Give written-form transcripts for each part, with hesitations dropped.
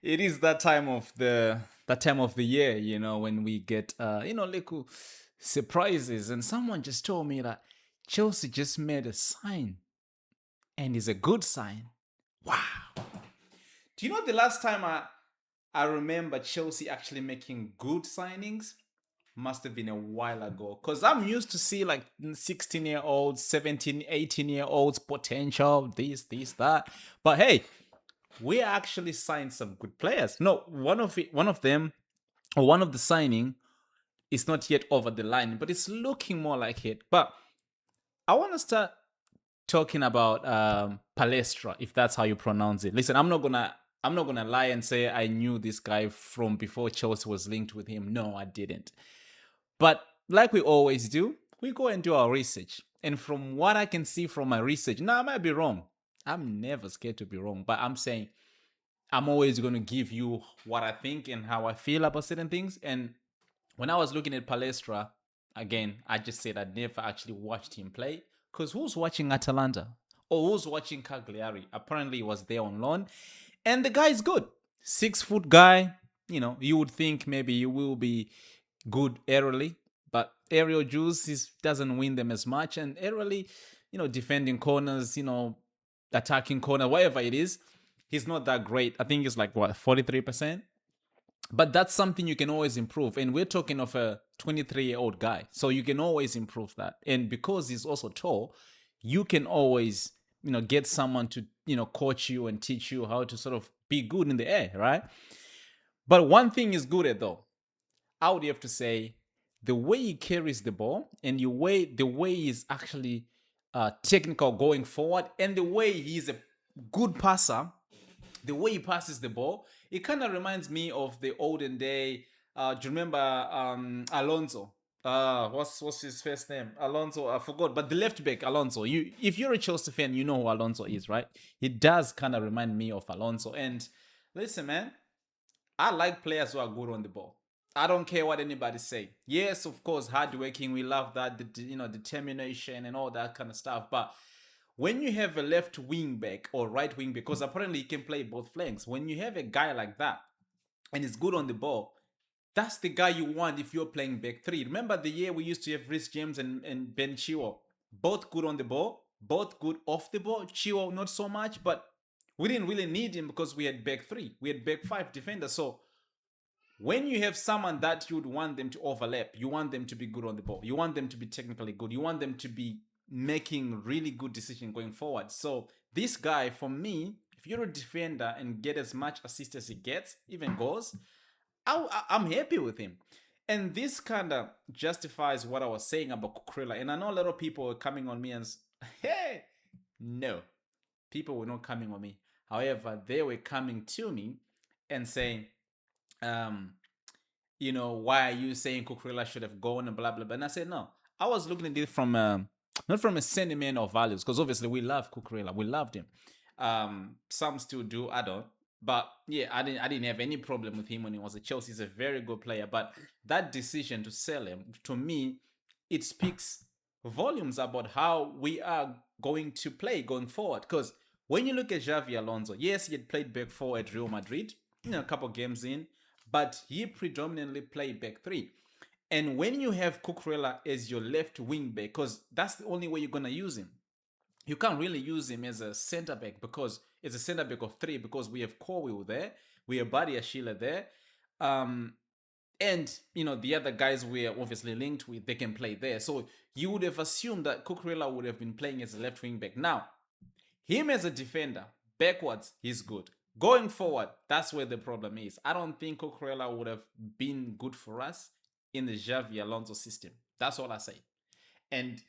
It is that time of the year, when we get little surprises. And someone just told me that Chelsea just made a sign, and it's a good sign. Wow. Do you know the last time I remember Chelsea actually making good signings? Must have been a while ago, because I'm used to see like 16-year-olds, 17, 18-year-olds potential, this, that. But hey, we actually signed some good players. No, one of them, or one of the signing is not yet over the line, but it's looking more like it. But I want to start talking about Palestra, if that's how you pronounce it. Listen, I'm not gonna lie and say I knew this guy from before Chelsea was linked with him. No, I didn't. But like we always do, we go and do our research. And from what I can see from my research, now I might be wrong. I'm never scared to be wrong, but I'm saying I'm always going to give you what I think and how I feel about certain things. And when I was looking at Palestra, again, I just said I'd never actually watched him play. Because who's watching Atalanta? Or who's watching Cagliari? Apparently, he was there on loan. And the guy is good. 6 foot guy. You would think maybe he will be good aerially, but aerial juice doesn't win them as much. And aerially, defending corners, attacking corner, whatever it is, he's not that great. I think it's like what, 43%. But that's something you can always improve. And we're talking of a 23-year-old guy. So you can always improve that. And because he's also tall, you can always, get someone to, coach you and teach you how to sort of be good in the air, right? But one thing is good at though. I would have to say the way he carries the ball and the way he's actually technical going forward, and the way he's a good passer, the way he passes the ball, it kind of reminds me of the olden day. Do you remember Alonso? What's his first name? Alonso. I forgot, but the left back Alonso. If you're a Chelsea fan, you know who Alonso is, right? He does kind of remind me of Alonso. And listen, man, I like players who are good on the ball. I don't care what anybody say. Yes, of course, hardworking. We love that, determination and all that kind of stuff. But when you have a left wing back or right wing, because apparently he can play both flanks. When you have a guy like that and he's good on the ball, that's the guy you want if you're playing back three. Remember the year we used to have Rhys James and Ben Chilwell, both good on the ball, both good off the ball. Chilwell not so much, but we didn't really need him because we had back three, we had back five defenders. So when you have someone that you would want them to overlap, you want them to be good on the ball, you want them to be technically good, you want them to be making really good decisions going forward. So this guy, for me, if you're a defender and get as much assist as he gets, even goals, I'm happy with him. And this kind of justifies what I was saying about Kukrela. And I know a lot of people are coming on me and hey, no, people were not coming on me. However, they were coming to me and saying, um, why are you saying Kukrela should have gone and blah blah blah? And I said no. I was looking at it from not from a sentiment or values, because obviously we love Kukrela, we loved him. Some still do, I don't. But yeah, I didn't have any problem with him when he was at Chelsea. He's a very good player. But that decision to sell him, to me, it speaks volumes about how we are going to play going forward. Because when you look at Xavi Alonso, yes, he had played back four at Real Madrid, a couple games in, but he predominantly played back three. And when you have Cucurella as your left wing back, because that's the only way you're gonna use him, you can't really use him as a centre back because it's a centre back of three, because we have Corwell there, we have Badia Sheila there, and the other guys we are obviously linked with, they can play there. So you would have assumed that Cucurella would have been playing as a left wing back. Now, him as a defender, backwards, he's good. Going forward, that's where the problem is. I don't think Cucurella would have been good for us in the Xavi Alonso system. That's all I say. And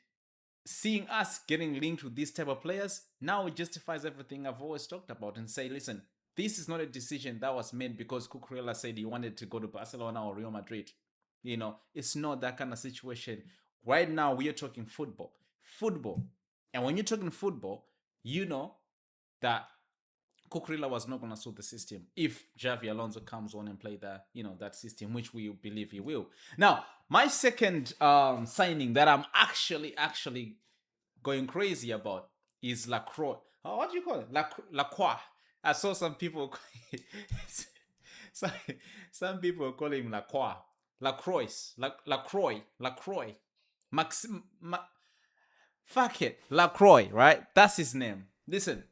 seeing us getting linked with these type of players, now it justifies everything I've always talked about, and say, listen, this is not a decision that was made because Cucurella said he wanted to go to Barcelona or Real Madrid. It's not that kind of situation. Right now, we are talking football. Football. And when you're talking football, you know that Cucurella was not going to suit the system if Xavi Alonso comes on and play that system, which we believe he will. Now, my second signing that I'm actually going crazy about is Lacroix. What do you call it? Lacroix. I saw some people, some, some people call him Lacroix, Lacroix, Lacroix, Lacroix, Max, Ma, fuck it, Lacroix, right? That's his name. Listen,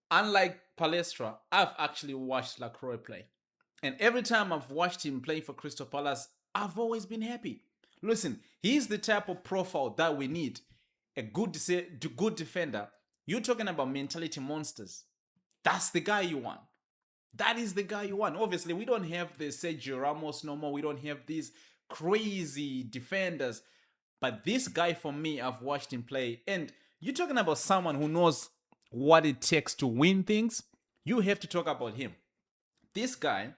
unlike Palestra, I've actually watched Lacroix play. And every time I've watched him play for Crystal Palace, I've always been happy. Listen, he's the type of profile that we need. A good defender. You're talking about mentality monsters. That's the guy you want. That is the guy you want. Obviously, we don't have the Sergio Ramos no more. We don't have these crazy defenders. But this guy, for me, I've watched him play. And you're talking about someone who knows what it takes to win things. You have to talk about him. This guy,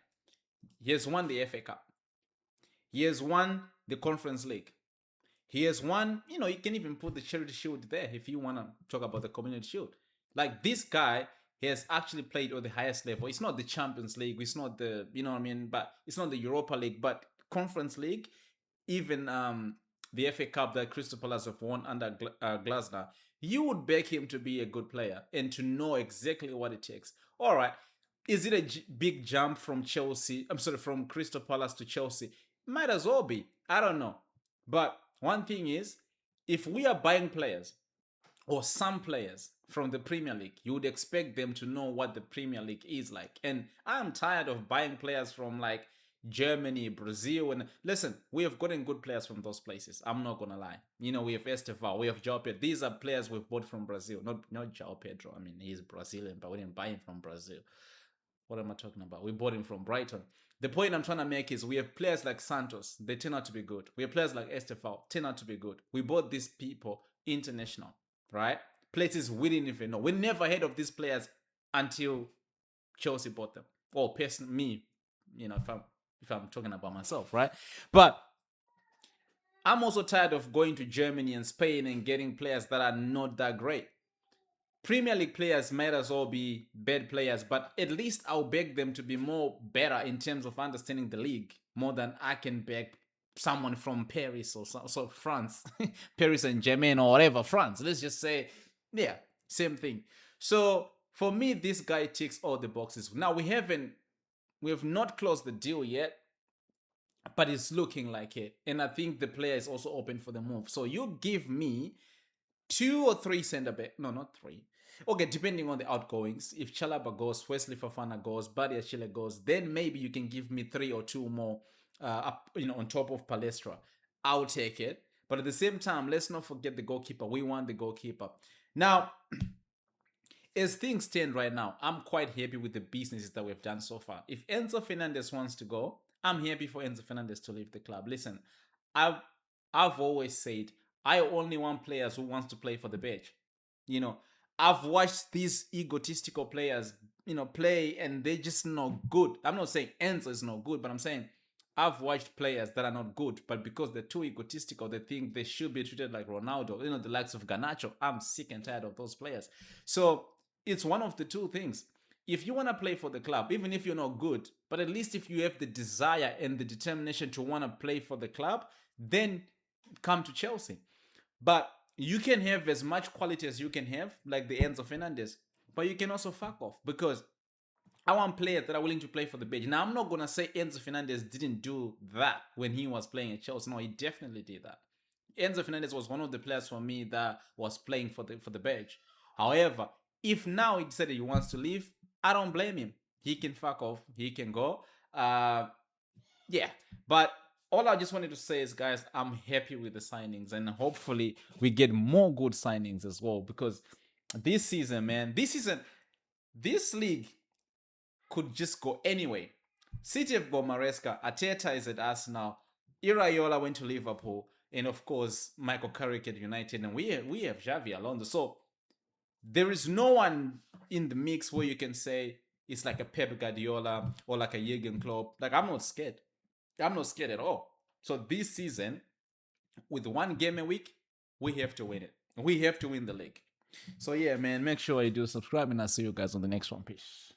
he has won the FA Cup. He has won the Conference League. He has won, you can even put the Charity Shield there if you want to talk about the Community Shield. Like this guy, he has actually played at the highest level. It's not the Champions League, it's not the, you know what I mean, but it's not the Europa League, but Conference League, even the FA Cup that Crystal Palace have won under Glasner. You would beg him to be a good player and to know exactly what it takes. All right, is it a big jump from Chelsea? I'm sorry, from Crystal Palace to Chelsea? Might as well be. I don't know. But one thing is, if we are buying players or some players from the Premier League, you would expect them to know what the Premier League is like. And I'm tired of buying players from like Germany, Brazil, and listen, we have gotten good players from those places. I'm not gonna lie. We have Esteval, we have João Pedro. These are players we've bought from Brazil. Not João Pedro. I mean, he's Brazilian, but we didn't buy him from Brazil. What am I talking about? We bought him from Brighton. The point I'm trying to make is we have players like Santos, they turn out to be good. We have players like Estefao, turn out to be good. We bought these people international, right? Places we didn't even know. We never heard of these players until Chelsea bought them. Or me, if I'm talking about myself, right? But I'm also tired of going to Germany and Spain and getting players that are not that great. Premier League players might as well be bad players, but at least I'll beg them to be more better in terms of understanding the league more than I can beg someone from Paris or so France, Paris and Germain or whatever, France. Let's just say, yeah, same thing. So for me, this guy ticks all the boxes. Now we have not closed the deal yet, but it's looking like it. And I think the player is also open for the move. So you give me 2 or 3 centre back. No, not 3. Okay, depending on the outgoings. If Chalaba goes, Wesley Fofana goes, Badia Chile goes, then maybe you can give me 3 or 2 more on top of Palestra. I'll take it. But at the same time, let's not forget the goalkeeper. We want the goalkeeper. Now, as things stand right now, I'm quite happy with the businesses that we've done so far. If Enzo Fernandez wants to go, I'm happy for Enzo Fernandez to leave the club. Listen, I've always said I only want players who wants to play for the bench. I've watched these egotistical players, play and they're just not good. I'm not saying Enzo is not good, but I'm saying I've watched players that are not good, but because they're too egotistical, they think they should be treated like Ronaldo, the likes of Garnacho. I'm sick and tired of those players. So it's one of the two things. If you want to play for the club, even if you're not good, but at least if you have the desire and the determination to want to play for the club, then come to Chelsea. But you can have as much quality as you can have, like the Enzo Fernandez, but you can also fuck off because I want players that are willing to play for the bench. Now, I'm not going to say Enzo Fernandez didn't do that when he was playing at Chelsea. No, he definitely did that. Enzo Fernandez was one of the players for me that was playing for the bench. However, if now he decided he wants to leave, I don't blame him. He can fuck off. He can go. Yeah. But all I just wanted to say is, guys, I'm happy with the signings. And hopefully we get more good signings as well. Because this season, man, this league could just go anyway. City have got Maresca. Arteta is at Arsenal. Iraola went to Liverpool. And of course, Michael Carrick at United. And we have Xavi Alonso. So there is no one in the mix where you can say it's like a Pep Guardiola or like a Jurgen Klopp. Like, I'm not scared. I'm not scared at all. So this season, with 1 game a week, we have to win it. We have to win the league. So yeah, man, make sure you do subscribe and I'll see you guys on the next one. Peace.